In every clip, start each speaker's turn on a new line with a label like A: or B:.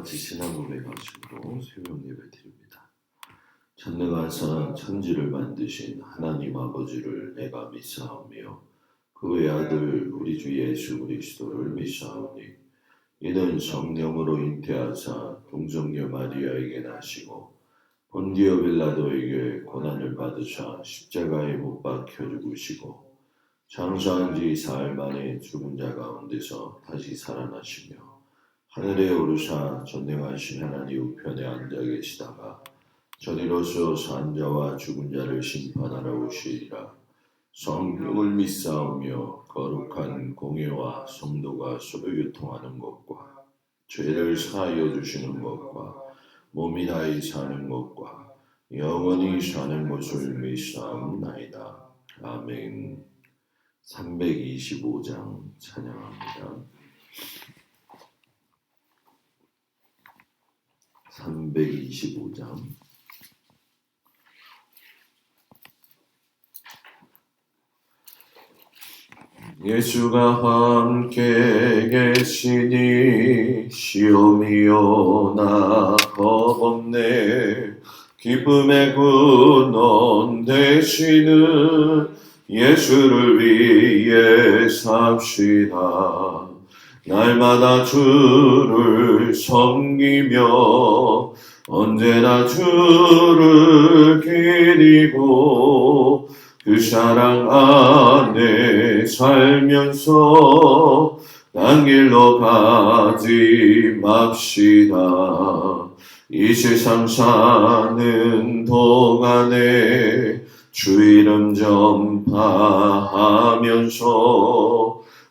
A: 같이 신앙 고백하시고 새벽 예배 드립니다. 전능하사 천지를 만드신 하나님 아버지를 내가 믿사오며 그 외아들 우리 주 예수 그리스도를 믿사오니 이는 성령으로 잉태하사 동정녀 마리아에게 나시고 본디오 빌라도에게 고난을 받으사 십자가에 못 박혀 죽으시고 장사한 지 사흘 만에 죽은 자 가운데서 다시 살아나시며 하늘에 오르사 전능하신 하나님 우편에 앉아 계시다가 저리로서 산 자와 죽은 자를 심판하러 오시리라. 성령을 믿사오며 거룩한 공예와 성도가 서로 교통하는 것과 죄를 사하여 주시는 것과 몸이 다히 사는 것과 영원히 사는 것을 믿사옵나이다. 아멘. 325장 찬양합니다. 325장 예수가 함께 계시니 시험이 오나 겁없네. 기쁨의 근원 되시는 예수를 위해 삽시다. 날마다 주를 섬기며 언제나 주를 기리고 그 사랑 안에 살면서 딴 길로 가지 맙시다. 이 세상 사는 동안에 주 이름 전파하면서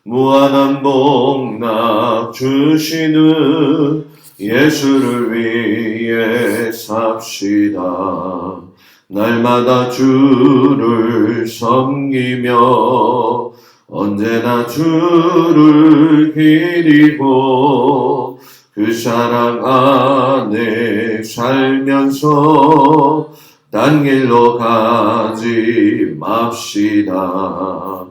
A: 무한한 복락 주시는 예수를 위해 삽시다. 날마다 주를 섬기며 언제나 주를 기리고 그 사랑 안에 살면서 딴 길로 가지 맙시다.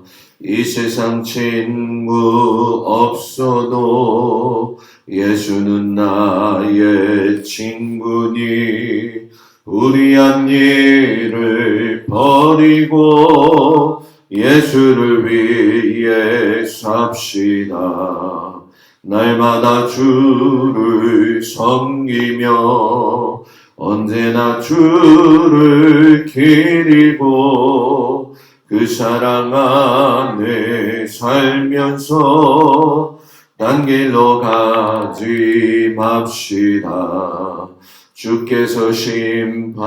A: 이 세상 친구 없어도 예수는 나의 친구니 우리 한 일을 버리고 예수를 위해 삽시다. 날마다 주를 섬기며 언제나 주를 기리고 그 사랑 안에 살면서 딴 길로 가지 맙시다. 주께서 심판하실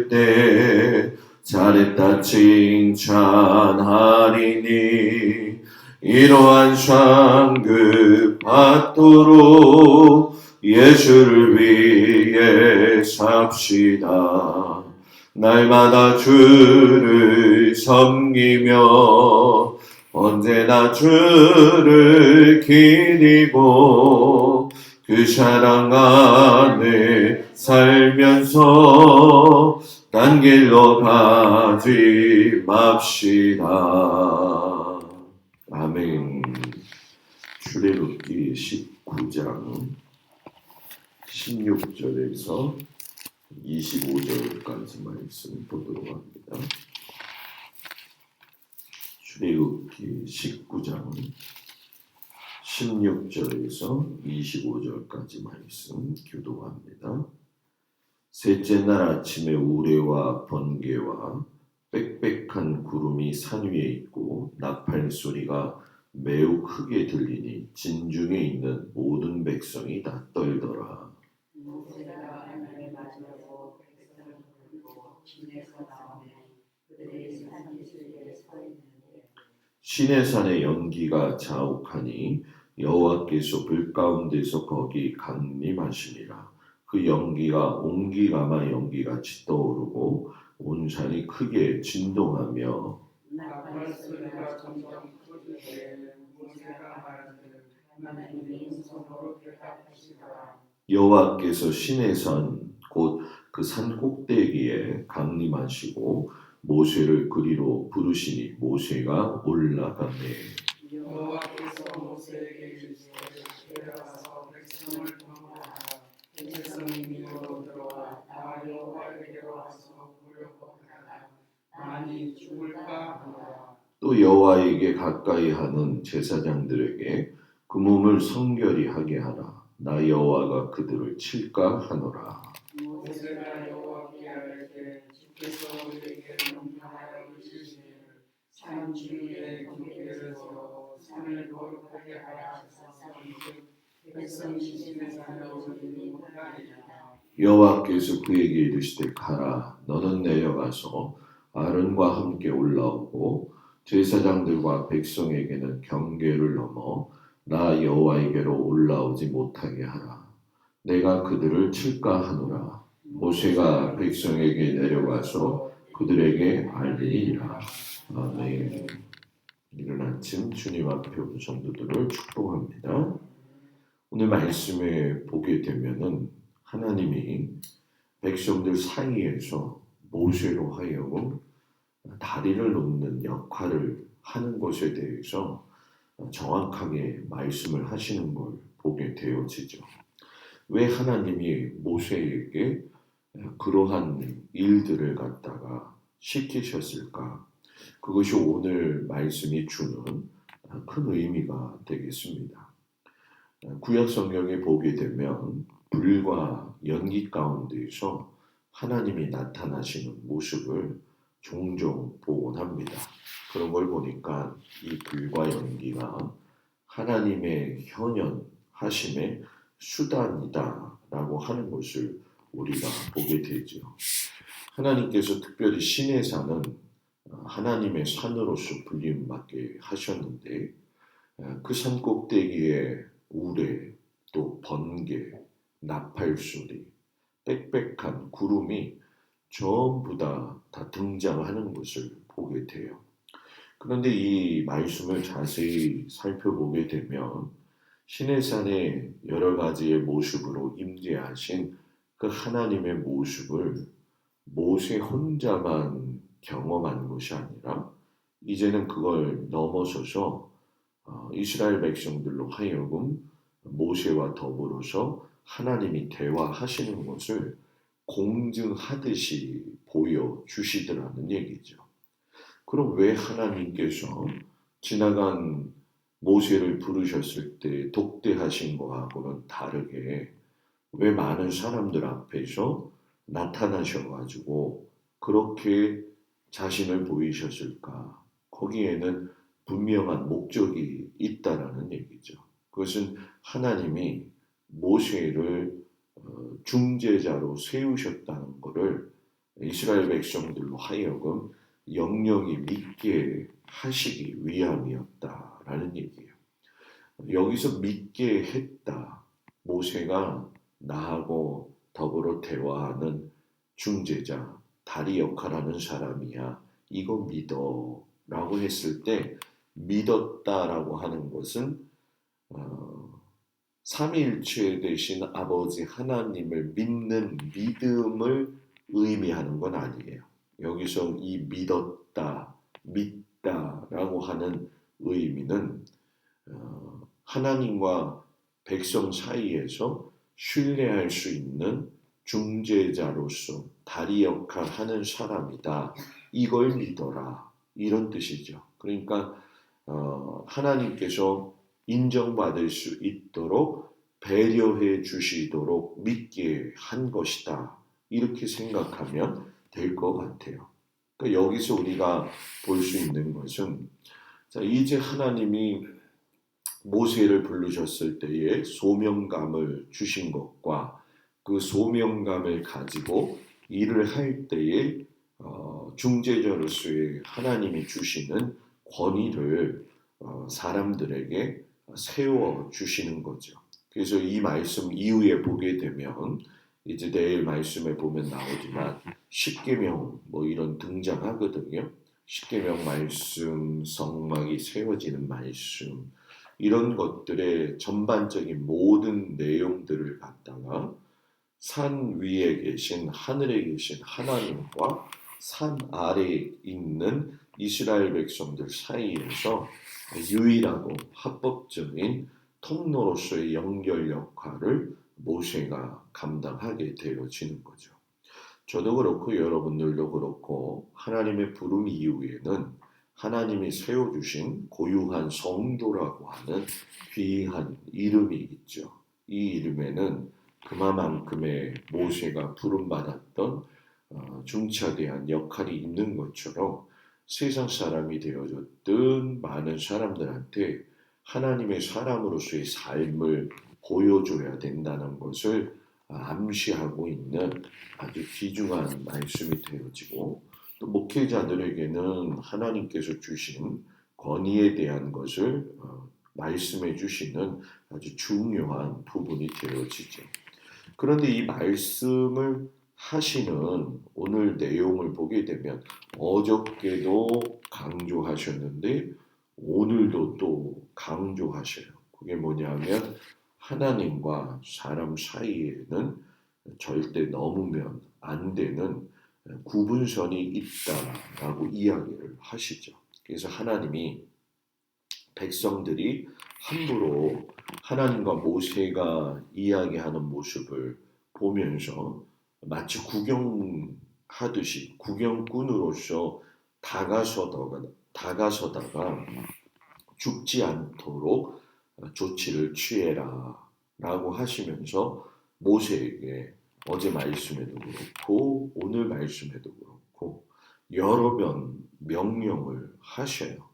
A: 때 잘했다 칭찬하리니 이러한 상급 받도록 예수를 위해 삽시다. 날마다 주를 섬기며 언제나 주를 기리고 그 사랑 안에 살면서 딴 길로 가지 맙시다. 아멘. 출애굽기 19장 16절에서 25절까지 말씀 보도록 합니다. 출애굽기 19장 16절에서 25절까지 말씀 교독합니다. 셋째 날 아침에 우레와 번개와 빽빽한 구름이 산 위에 있고 나팔 소리가 매우 크게 들리니 진중에 있는 모든 백성이 다 떨더라. 모세가 하나님을 맞으려고 백성을 부르고 시내에서 나오매 그들의 산기슭에 서 있는데 시내산의 연기가 자욱하니 여호와께서 불 가운데서 거기 강림하시니라. 그 연기가 옹기가마 연기같이 떠오르고 온 산이 크게 진동하며 나팔 소리가 점점 커지되 모세가 말하기를 하나님이 손으로 대답하시더라. 여호와께서 시내산 곧 그 산 꼭대기에 강림하시고 모세를 그리로 부르시니 모세가 올라가매 여호와께서 모세에게 이르시되 내려가서 백성을
B: 많이 죽을까 하노라.
A: 또 여호와에게 가까이 하는 제사장들에게 그 몸을 성결히 하게 하라. 나 여호와가 그들을 칠까 하노라.
B: 모세가 여호와께 아뢰되 주께서 우리에게 명령하여 주시기를 산 주위에 경계를 세워 산을 거룩하게 하라 하셨사온즉 백성 시신의 산을 오르지 못하리이다.
A: 여호와께서 그에게 이르시되 가라. 너는 내려가서 아론과 함께 올라오고 제사장들과 백성에게는 경계를 넘어 나 여호와에게로 올라오지 못하게 하라. 내가 그들을 칠까 하노라. 모세가 백성에게 내려가서 그들에게 알리니라. 아멘. 이른 아침 주님 앞에 온 성도들을 축복합니다. 오늘 말씀에 보게 되면은 하나님이 백성들 사이에서 모세로 하여금 다리를 놓는 역할을 하는 것에 대해서 정확하게 말씀을 하시는 걸 보게 되어지죠. 왜 하나님이 모세에게 그러한 일들을 갖다가 시키셨을까? 그것이 오늘 말씀이 주는 큰 의미가 되겠습니다. 구약 성경에 보게 되면 불과 연기 가운데에서 하나님이 나타나시는 모습을 종종 보곤 합니다. 그런 걸 보니까 이 불과 연기가 하나님의 현현하심의 수단이다라고 하는 것을 우리가 보게 되죠. 하나님께서 특별히 시내 산은 하나님의 산으로서 불림받게 하셨는데 그 산 꼭대기에 우레, 또 번개, 나팔소리, 빽빽한 구름이 전부 다 등장하는 것을 보게 돼요. 그런데 이 말씀을 자세히 살펴보게 되면 시내산의 여러 가지의 모습으로 임재하신 그 하나님의 모습을 모세 혼자만 경험한 것이 아니라 이제는 그걸 넘어서서 이스라엘 백성들로 하여금 모세와 더불어서 하나님이 대화하시는 것을 공증하듯이 보여주시더라는 얘기죠. 그럼 왜 하나님께서 지나간 모세를 부르셨을 때 독대하신 거하고는 다르게 왜 많은 사람들 앞에서 나타나셔가지고 그렇게 자신을 보이셨을까? 거기에는 분명한 목적이 있다라는 얘기죠. 그것은 하나님이 모세를 중재자로 세우셨다는 것을 이스라엘 백성들로 하여금 영영이 믿게 하시기 위함이었다라는 얘기예요. 여기서 믿게 했다. 모세가 나하고 더불어 대화하는 중재자, 다리 역할하는 사람이야. 이거 믿어 라고 했을 때 믿었다라고 하는 것은 삼위일체 되신 아버지 하나님을 믿는 믿음을 의미하는 건 아니에요. 여기서 이 믿었다, 믿다라고 하는 의미는 하나님과 백성 사이에서 신뢰할 수 있는 중재자로서 다리 역할하는 사람이다. 이걸 믿어라. 이런 뜻이죠. 그러니까 하나님께서 인정받을 수 있도록 배려해 주시도록 믿게 한 것이다. 이렇게 생각하면 될 것 같아요. 그러니까 여기서 우리가 볼 수 있는 것은 이제 하나님이 모세를 부르셨을 때에 소명감을 주신 것과 그 소명감을 가지고 일을 할 때에 중재자로서의 하나님이 주시는 권위를 사람들에게 세워 주시는 거죠. 그래서 이 말씀 이후에 보게 되면 이제 내일 말씀에 보면 나오지만 십계명 뭐 이런 등장하거든요. 십계명 말씀, 성막이 세워지는 말씀 이런 것들의 전반적인 모든 내용들을 갖다가 산 위에 계신 하늘에 계신 하나님과 산 아래에 있는 이스라엘 백성들 사이에서 유일하고 합법적인 통로로서의 연결 역할을 모세가 감당하게 되어지는 거죠. 저도 그렇고 여러분들도 그렇고 하나님의 부름 이후에는 하나님이 세워주신 고유한 성도라고 하는 귀한 이름이 있죠. 이 이름에는 그만큼의 모세가 부름받았던 중차대한 역할이 있는 것처럼 세상 사람이 되어졌던 많은 사람들한테 하나님의 사람으로서의 삶을 보여줘야 된다는 것을 암시하고 있는 아주 귀중한 말씀이 되어지고 또 목회자들에게는 하나님께서 주신 권위에 대한 것을 말씀해 주시는 아주 중요한 부분이 되어지죠. 그런데 이 말씀을 하시는 오늘 내용을 보게 되면 어저께도 강조하셨는데 오늘도 또 강조하셔요. 그게 뭐냐면 하나님과 사람 사이에는 절대 넘으면 안 되는 구분선이 있다라고 이야기를 하시죠. 그래서 하나님이 백성들이 함부로 하나님과 모세가 이야기하는 모습을 보면서 마치 구경하듯이 구경꾼으로서 다가서다가 죽지 않도록 조치를 취해라 라고 하시면서 모세에게 어제 말씀에도 그렇고 오늘 말씀에도 그렇고 여러 번 명령을 하셔요.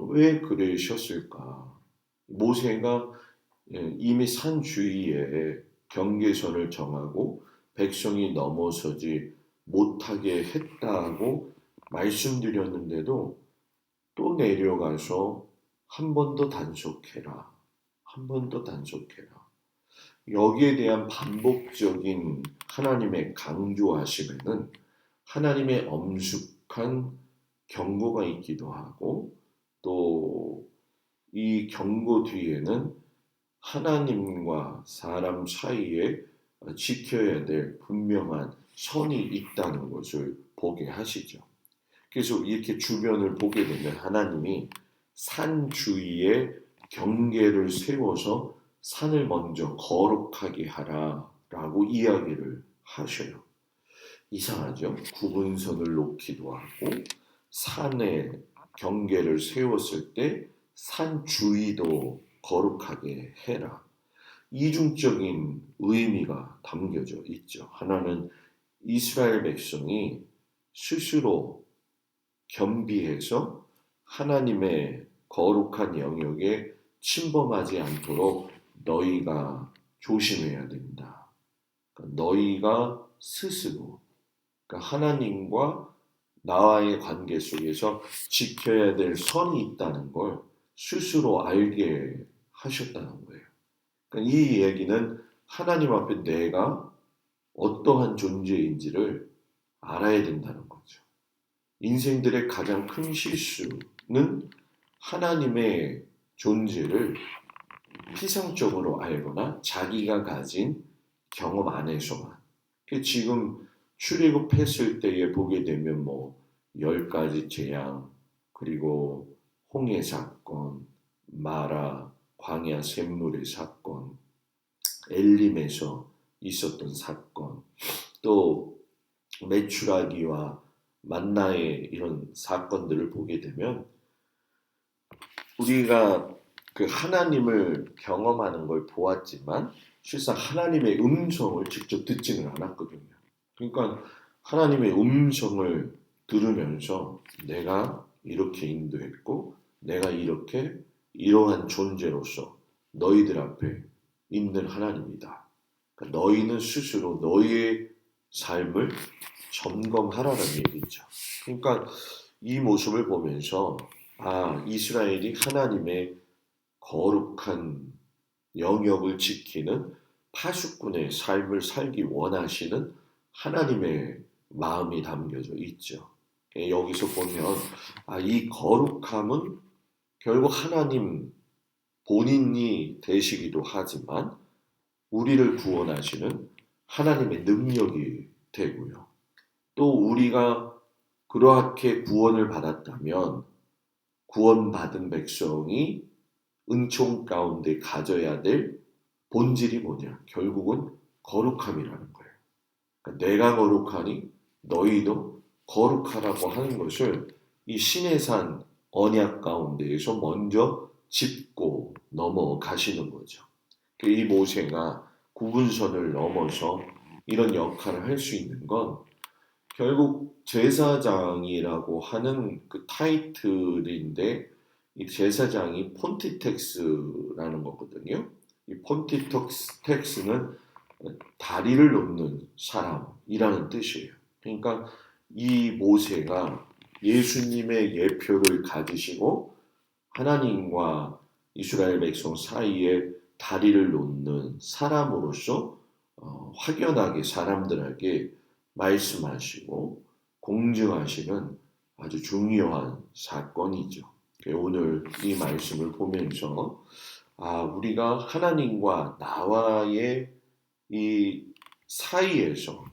A: 왜 그러셨을까? 모세가 이미 산 주위에 경계선을 정하고 백성이 넘어서지 못하게 했다고 말씀드렸는데도 또 내려가서 한 번 더 단속해라. 한 번 더 단속해라. 여기에 대한 반복적인 하나님의 강조하심에는 하나님의 엄숙한 경고가 있기도 하고 또 이 경고 뒤에는 하나님과 사람 사이에 지켜야 될 분명한 선이 있다는 것을 보게 하시죠. 그래서 이렇게 주변을 보게 되면 하나님이 산 주위에 경계를 세워서 산을 먼저 거룩하게 하라라고 이야기를 하셔요. 이상하죠? 구분선을 놓기도 하고 산에 경계를 세웠을 때 산 주위도 거룩하게 해라. 이중적인 의미가 담겨져 있죠. 하나는 이스라엘 백성이 스스로 겸비해서 하나님의 거룩한 영역에 침범하지 않도록 너희가 조심해야 된다. 그러니까 너희가 스스로 그러니까 하나님과 나와의 관계 속에서 지켜야 될 선이 있다는 걸 스스로 알게 하셨다는 거예요. 그러니까 이 얘기는 하나님 앞에 내가 어떠한 존재인지를 알아야 된다는 거죠. 인생들의 가장 큰 실수는 하나님의 존재를 피상적으로 알거나 자기가 가진 경험 안에서만. 지금 출애굽했을 때에 보게 되면 10가지 재앙, 그리고 홍해 사건, 마라, 광야 샘물의 사건, 엘림에서 있었던 사건, 또 메추라기와 만나의 이런 사건들을 보게 되면 우리가 그 하나님을 경험하는 걸 보았지만 실상 하나님의 음성을 직접 듣지는 않았거든요. 그러니까 하나님의 음성을 들으면서 내가 이렇게 인도했고 내가 이렇게 이러한 존재로서 너희들 앞에 있는 하나님이다. 그러니까 너희는 스스로 너희의 삶을 점검하라는 얘기죠. 그러니까 이 모습을 보면서 이스라엘이 하나님의 거룩한 영역을 지키는 파수꾼의 삶을 살기 원하시는 하나님의 마음이 담겨져 있죠. 여기서 보면 이 거룩함은 결국 하나님 본인이 되시기도 하지만 우리를 구원하시는 하나님의 능력이 되고요. 또 우리가 그렇게 구원을 받았다면 구원받은 백성이 은총 가운데 가져야 될 본질이 뭐냐? 결국은 거룩함이라는 거예요. 그러니까 내가 거룩하니 너희도 거룩하라고 하는 것을 이 시내산 언약 가운데에서 먼저 짚고 넘어가시는 거죠. 이 모세가 구분선을 넘어서 이런 역할을 할 수 있는 건 결국 제사장이라고 하는 그 타이틀인데 이 제사장이 폰티텍스라는 거거든요. 이 폰티텍스는 다리를 놓는 사람이라는 뜻이에요. 그러니까 이 모세가 예수님의 예표를 가지시고 하나님과 이스라엘 백성 사이에 다리를 놓는 사람으로서 확연하게 사람들에게 말씀하시고 공증하시는 아주 중요한 사건이죠. 오늘 이 말씀을 보면서 우리가 하나님과 나와의 이 사이에서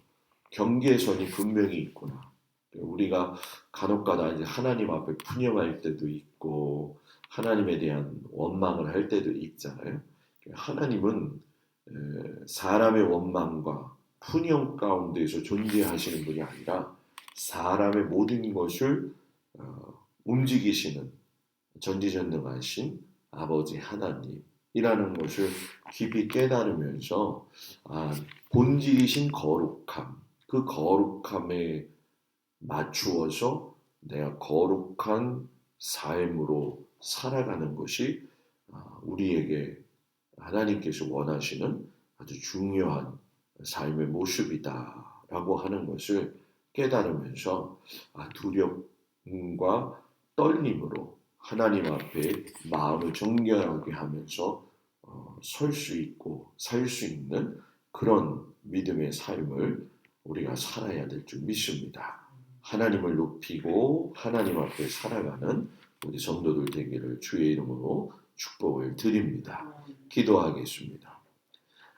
A: 경계선이 분명히 있구나. 우리가 간혹가다 이제 하나님 앞에 푸념할 때도 있고 하나님에 대한 원망을 할 때도 있잖아요. 하나님은 사람의 원망과 푸념 가운데서 존재하시는 분이 아니라 사람의 모든 것을 움직이시는 전지전능하신 아버지 하나님이라는 것을 깊이 깨달으면서 본질이신 거룩함, 그 거룩함에 맞추어서 내가 거룩한 삶으로 살아가는 것이 우리에게 하나님께서 원하시는 아주 중요한 삶의 모습이다라고 하는 것을 깨달으면서 두려움과 떨림으로 하나님 앞에 마음을 정결하게 하면서 설 수 있고 살 수 있는 그런 믿음의 삶을 우리가 살아야 될 줄 믿습니다. 하나님을 높이고 하나님 앞에 살아가는 우리 성도들 되기를 주의 이름으로 축복을 드립니다. 기도하겠습니다.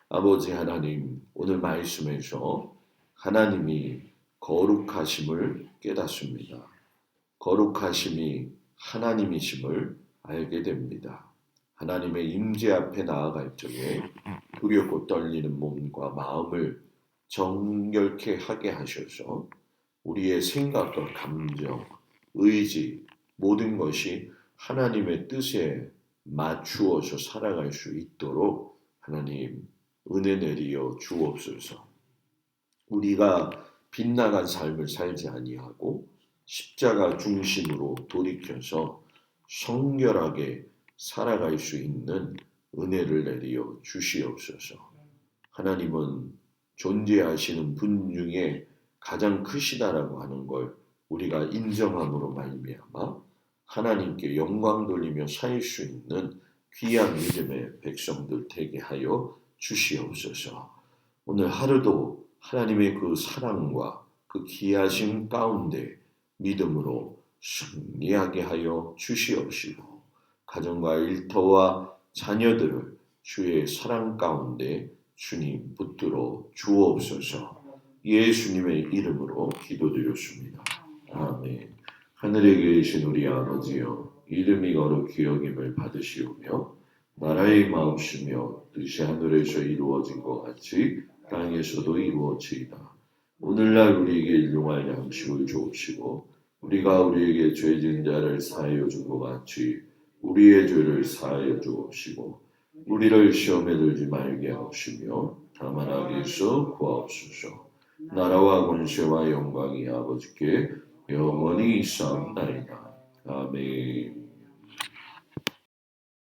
A: 아버지 하나님, 오늘 말씀에서 하나님이 거룩하심을 깨닫습니다. 거룩하심이 하나님이심을 알게 됩니다. 하나님의 임재 앞에 나아갈 적에 두렵고 떨리는 몸과 마음을 정결케 하게 하셔서 우리의 생각과 감정, 의지, 모든 것이 하나님의 뜻에 맞추어서 살아갈 수 있도록 하나님 은혜 내리어 주옵소서. 우리가 빗나간 삶을 살지 아니하고 십자가 중심으로 돌이켜서 성결하게 살아갈 수 있는 은혜를 내리어 주시옵소서. 하나님은 존재하시는 분 중에 가장 크시다라고 하는 걸 우리가 인정함으로 말미암아 하나님께 영광 돌리며 살 수 있는 귀한 믿음의 백성들 되게 하여 주시옵소서. 오늘 하루도 하나님의 그 사랑과 그 귀하심 가운데 믿음으로 승리하게 하여 주시옵시고 가정과 일터와 자녀들을 주의 사랑 가운데 주님 붙들어 주옵소서. 예수님의 이름으로 기도드렸습니다. 아멘. 하늘에 계신 우리 아버지여, 이름이 거룩히 여김을 받으시오며 나라의 마옵시며 뜻이 하늘에서 이루어진 것 같이 땅에서도 이루어지이다. 오늘날 우리에게 일용할 양식을 주옵시고 우리가 우리에게 죄진 자를 사하여 준 것 같이 우리의 죄를 사하여 주옵시고 우리를 시험에 들지 말게 하옵시며 다만 악에서 구하옵소서. 나라와 권세와 영광이 아버지께 영원히 있사옵나이다. 아멘.